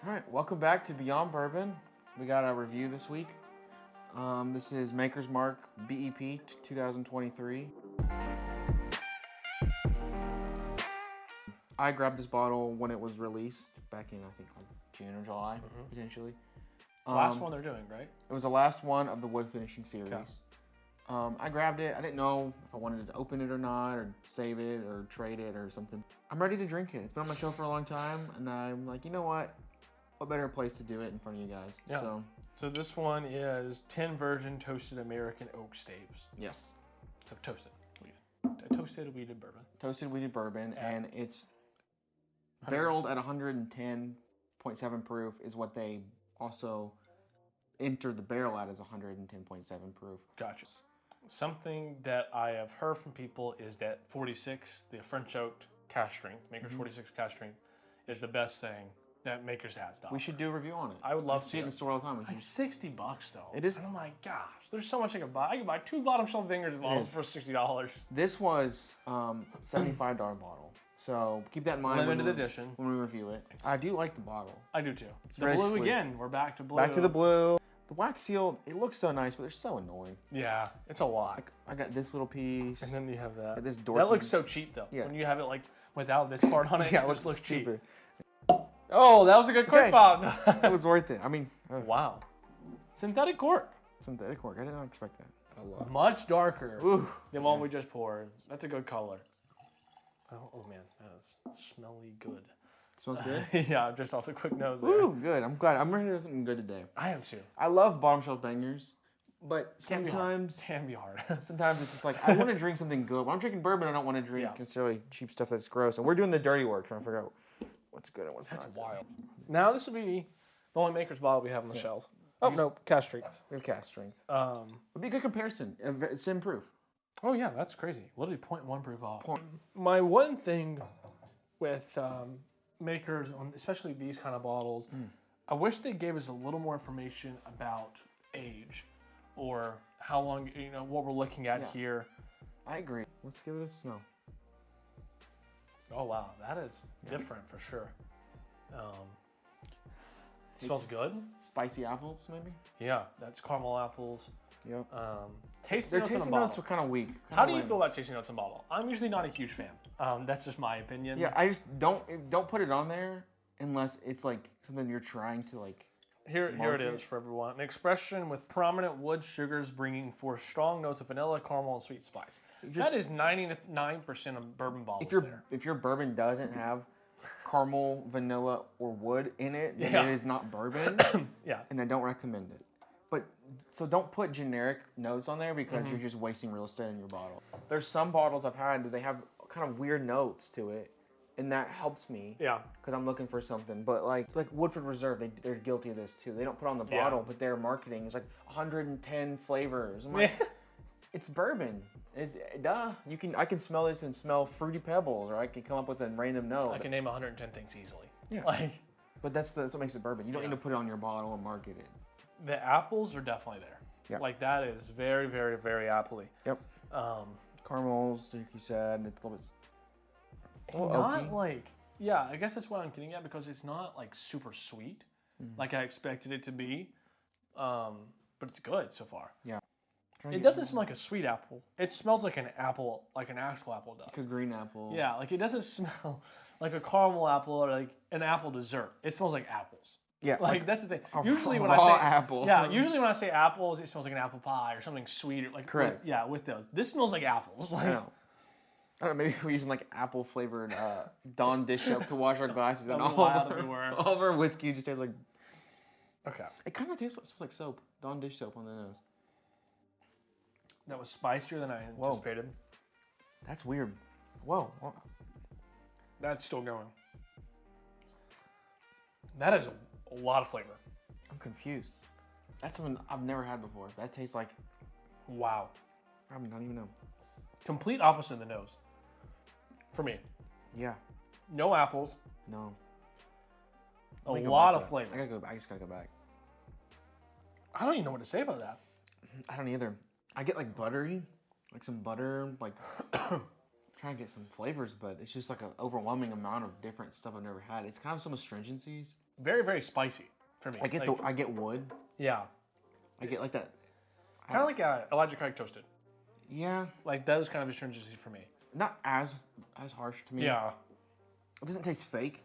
All right, welcome back to Beyond Bourbon. We got a review this week. This is Maker's Mark BEP 2023. I grabbed this bottle when it was released back in, I think, like June or July, potentially. Last one they're doing, right? It was the last one of the wood finishing series. Okay. I grabbed it. I didn't know if I wanted to open it or not, or save it, or trade it, or something. I'm ready to drink it. It's been on my shelf for a long time, and I'm like, you know what? What better place to do it in front of you guys? Yeah. So this one is 10 virgin toasted American oak staves. Yes. So toasted. Toasted wheated bourbon. Toasted wheated bourbon, Yeah. and it's barreled at 110.7 proof is what they also entered the barrel at, as 110.7 proof. Gotcha. Something that I have heard from people is that 46, the French oaked cask strength, Maker's 46 cask strength, is the best thing that Maker's has done. We should do a review on it. I would love to see it in the store all the time. Like $60 though. It is. And I'm like, gosh, there's so much I could buy. I could buy 2 bottom shelf Vineyards bottles for $60. This was $75 bottle. So keep that in mind. Limited edition. When we review it. I do like the bottle. I do too. It's the very blue sleek. again. We're back to blue. Back to the blue. The wax seal, it looks so nice, but they're so annoying. Yeah, it's a lot. I got this little piece. And then you have that. This dorky. That looks so cheap though. Yeah. When you have it like without this part on it, Yeah, it it just looks cheap. stupid. Oh, that was a good cork pop. It was worth it. I mean, Wow. Synthetic cork. synthetic cork. I did not expect that. I love it. Much darker Ooh, than one we just poured. That's a good color. Oh man, that's smelly good. It smells good. Yeah, just off the quick nose there. Ooh, good. I'm glad. I'm ready to do something good today. I am too. I love bottom shelf bangers, but Can be hard. sometimes Can be hard. sometimes it's just like, I want to drink something good. When I'm drinking bourbon, I don't want to drink necessarily cheap stuff that's gross. And we're doing the dirty work, trying to figure out what's good and what's That's not wild. Now this will be the only Maker's bottle we have on the shelf. Oh no, cask strength. good. Your cast strength. Would be a good comparison. It's in proof. Oh yeah, that's crazy. Literally 0.1 proof off. My one thing with Makers, especially these kind of bottles, I wish they gave us a little more information about age or how long, what we're looking at here. I agree. Let's give it a smell. Oh wow, that is different for sure. Smells good. Spicy apples, maybe? Yeah, that's caramel apples. Yep. Tasting Their notes in a tasting bottle. notes were kind of weak. How do you feel about tasting notes in a bottle? I'm usually not a huge fan. That's just my opinion. Yeah, I just don't put it on there unless it's like something you're trying to like. Here it is for everyone. An expression with prominent wood sugars bringing forth strong notes of vanilla, caramel, and sweet spice. That is 99% of bourbon bottles If your bourbon doesn't have caramel, vanilla, or wood in it, then it is not bourbon. Yeah. And I don't recommend it. But so don't put generic notes on there because you're just wasting real estate in your bottle. There's some bottles I've had that they have kind of weird notes to it, and that helps me. Yeah. Because I'm looking for something. But like Woodford Reserve, they're guilty of this too. They don't put on the bottle, but their marketing is like 110 flavors. I'm like, it's bourbon. It's duh. I can smell this and smell fruity pebbles, or I can come up with a random note. I can name 110 things easily. Yeah. But that's what makes it bourbon. You don't need to put it on your bottle or market it. The apples are definitely there. Yeah. Like that is very, very, very appley. Yep. Caramels, like you said, it's a little bit. Not oaky. I guess that's what I'm getting at because it's not like super sweet, like I expected it to be, but it's good so far. Yeah. It doesn't smell like a sweet apple. It smells like an apple, like an actual apple does. Because green apple. Yeah, like it doesn't smell like a caramel apple or like an apple dessert. It smells like apples. Yeah. Like that's the thing. A Usually when raw I say apple. Yeah, usually when I say apples, it smells like an apple pie or something sweet. Like correct. With those. This smells like apples. I know. Maybe we're using like apple flavored Dawn dish soap to wash our glasses, and all of our whiskey just tastes like. Okay. It kind of smells like soap. Dawn dish soap on the nose. That was spicier than I anticipated. That's weird. Whoa. That's still going. That is a lot of flavor. I'm confused. That's something I've never had before. That tastes like. Wow. I don't even know. Complete opposite of the nose. For me. Yeah. No apples. No. A lot of flavor. I just gotta go back. I don't even know what to say about that. I don't either. I get like buttery, like some butter, like trying to get some flavors, but it's just like an overwhelming amount of different stuff I've never had. It's kind of some astringencies. very, very spicy for me. I get I get wood. Yeah. I get like that. Kind of like Elijah Craig toasted. Yeah. Like those kind of astringency for me. Not as harsh to me. Yeah. It doesn't taste fake.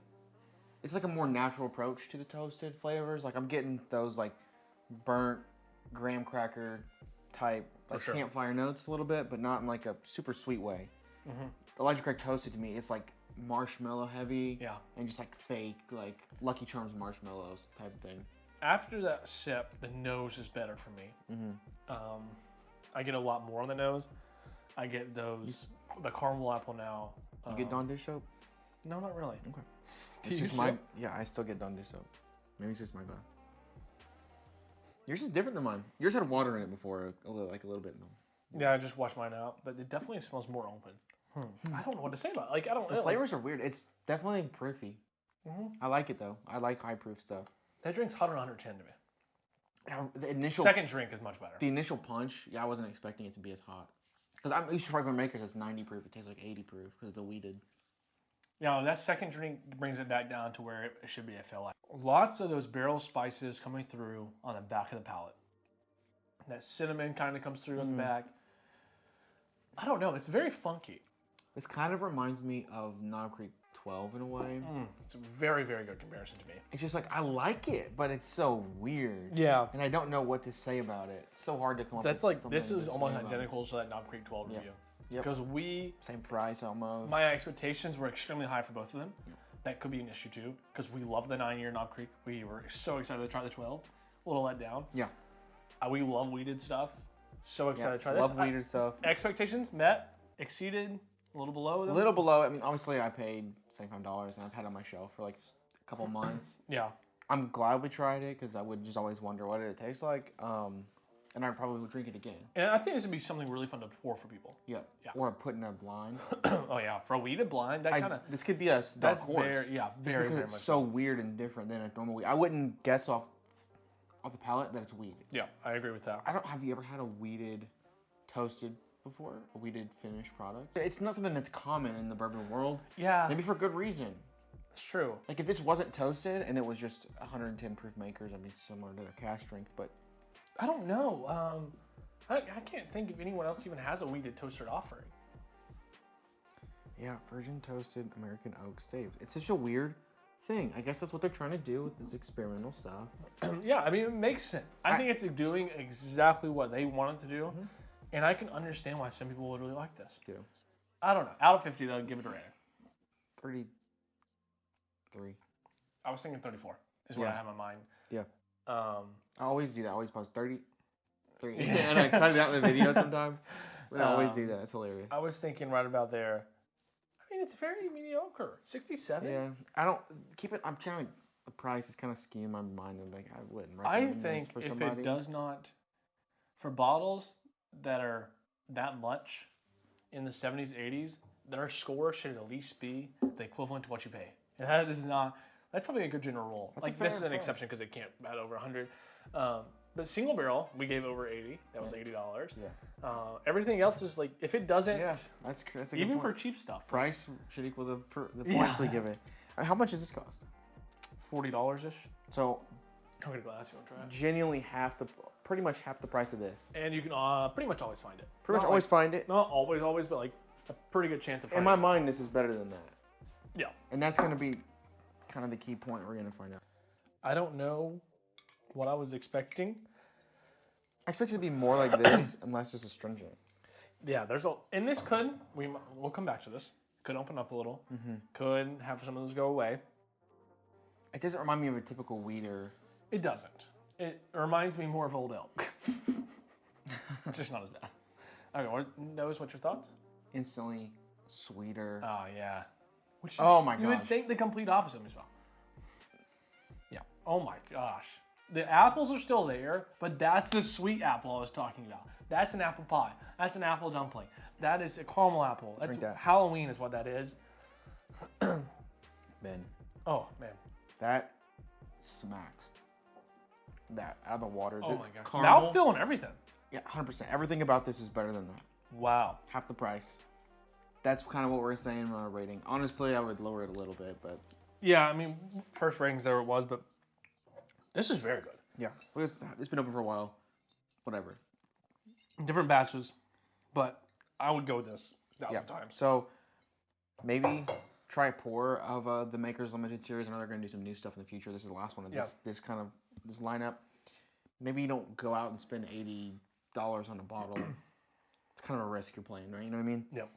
It's like a more natural approach to the toasted flavors. Like I'm getting those like burnt graham cracker type, like campfire notes a little bit, but not in like a super sweet way. Elijah Craig toasted to me, it's like marshmallow heavy. Yeah. And just like fake, like Lucky Charms marshmallows type of thing. After that sip, the nose is better for me. I get a lot more on the nose. I get the caramel apple now. You get Dawn dish soap? No, not really. Okay. Do It's you just yeah, I still get Dawn dish soap. Maybe it's just my glass. Yours is different than mine. Yours had water in it before, a little bit. Yeah, I just washed mine out, but it definitely smells more open. I don't know what to say about it. Like, I don't know. The flavors are weird. It's definitely proofy. I like it though. I like high proof stuff. That drink's hotter than 110 to me. The initial second drink is much better. The initial punch, yeah, I wasn't expecting it to be as hot. Because I'm used to regular makers, it's 90 proof. It tastes like 80 proof because it's a weeded. Yeah, that second drink brings it back down to where it should be, I feel like. Lots of those barrel spices coming through on the back of the palate. That cinnamon kind of comes through on the back. I don't know, it's very funky. This kind of reminds me of Knob Creek 12 in a way. It's a very, very good comparison to me. It's just like, I like it, but it's so weird. Yeah. And I don't know what to say about it. It's so hard to come up with. That's like, this is almost identical to that Knob Creek 12 review. Yep. Because same price almost. My expectations were extremely high for both of them. That could be an issue too, because we love the 9-year Knob Creek. We were so excited to try the 12. A little let down. Yeah. We love weeded stuff. So excited to try this. Love weeded stuff. Expectations met, exceeded, a little below them. A little below. I mean, obviously I paid $75 and I've had it on my shelf for like a couple months. Yeah. I'm glad we tried it because I would just always wonder what it tastes like. And I probably would drink it again. And I think this would be something really fun to pour for people. Yeah. Or put in a blind. Oh yeah, for a weeded blind, that kind of. This could be a dark horse. Very, very it's much so weird and different than a normal weed. I wouldn't guess off the palate that it's weeded. Yeah, I agree with that. Have you ever had a weeded toasted before? A weeded finished product? It's not something that's common in the bourbon world. Yeah. Maybe for good reason. It's true. Like if this wasn't toasted and it was just 110 proof makers, I'd be similar to their cask strength, but. I don't know. I can't think if anyone else even has a weeded toasted offering. Yeah, virgin toasted American oak staves. It's such a weird thing. I guess that's what they're trying to do with this experimental stuff. Yeah, I mean, it makes sense. I think it's doing exactly what they wanted to do, and I can understand why some people would really like this. Too. I don't know. Out of 50, though, give it a rating. 33. I was thinking 34 is what I have in my mind. Yeah. I always do that. I always post 33. And I cut it out in the video sometimes. But I always do that. It's hilarious. I was thinking right about there. I mean, it's very mediocre. 67? Yeah. I don't keep it. I'm kind of like, the price is kind of skewing my mind. And like, I wouldn't recommend this for somebody. If it does not, for bottles that are that much in the 70s, 80s, their score should at least be the equivalent to what you pay. And that is not. That's probably a good general rule. Like this is an exception because it can't add over 100. But single barrel, we gave over 80. That was $80. Yeah. Everything else is like if it doesn't. Yeah, that's a good even point. For cheap stuff. Price should equal the points we give it. How much does this cost? $40 ish. So. I'll get a glass. You want to try it? Genuinely pretty much half the price of this. And you can pretty much always find it. Pretty much always find it. Not always, but like a pretty good chance of finding it. In my mind, this is better than that. Yeah. And that's going to be kind of the key point we're going to find out. I don't know what I was expecting. I expect it to be more like this and less just astringent. Yeah, and this we'll come back to this. Could open up a little. Could have some of those go away. It doesn't remind me of a typical weeder. It doesn't. It reminds me more of Old Elk. It's just not as bad. Okay, what's your thoughts? Instantly sweeter. Oh, yeah. My gosh. You would think the complete opposite as well. Yeah. Oh my gosh. The apples are still there, but that's the sweet apple I was talking about. That's an apple pie. That's an apple dumpling. That is a caramel apple. That's Halloween is what that is. Ben. Oh, man. That smacks. That out of the water. Oh my gosh. Now feeling everything. Yeah, 100%. Everything about this is better than that. Wow. Half the price. That's kind of what we're saying on our rating. Honestly, I would lower it a little bit, but Yeah, I mean, first ratings there it was, but this is very good. Yeah, it's been open for a while. Whatever. Different batches, but I would go with this 1,000 times. So maybe try a pour of the Maker's Limited Series. I know they're going to do some new stuff in the future. This is the last one of this kind of this lineup. Maybe you don't go out and spend $80 on a bottle. It's kind of a risk you're playing, right? You know what I mean? Yep.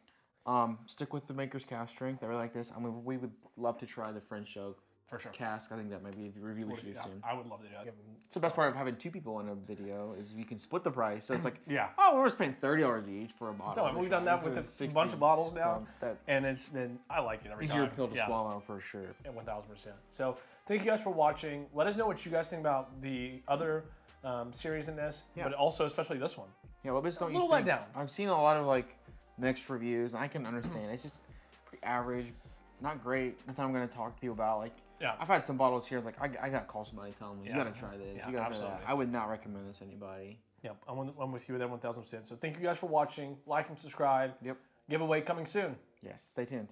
Stick with the Maker's cask strength. I really like this. I mean, we would love to try the French Oak for sure cask. I think that might be a review we should do soon. I would love to do that. It's the best part of having two people in a video is you can split the price. So it's like, yeah, oh, we're spending $30 each for a bottle. So we've done that with a bunch of bottles now, and it's been I like it every time. Easier pill to swallow for sure. 1,000%. So thank you guys for watching. Let us know what you guys think about the other series in this, but also especially this one. Yeah, what don't a you little think? let down. I've seen a lot of like mixed reviews. I can understand. It's just pretty average, not great. Nothing I'm going to talk to you about. Like, I've had some bottles here. Like, I got to call somebody, tell them, you got to try this. Yeah, you got to try absolutely. that. I would not recommend this to anybody. Yep, I'm with you with that 1,000%. So thank you guys for watching. Like and subscribe. Yep. Giveaway coming soon. Yes, stay tuned.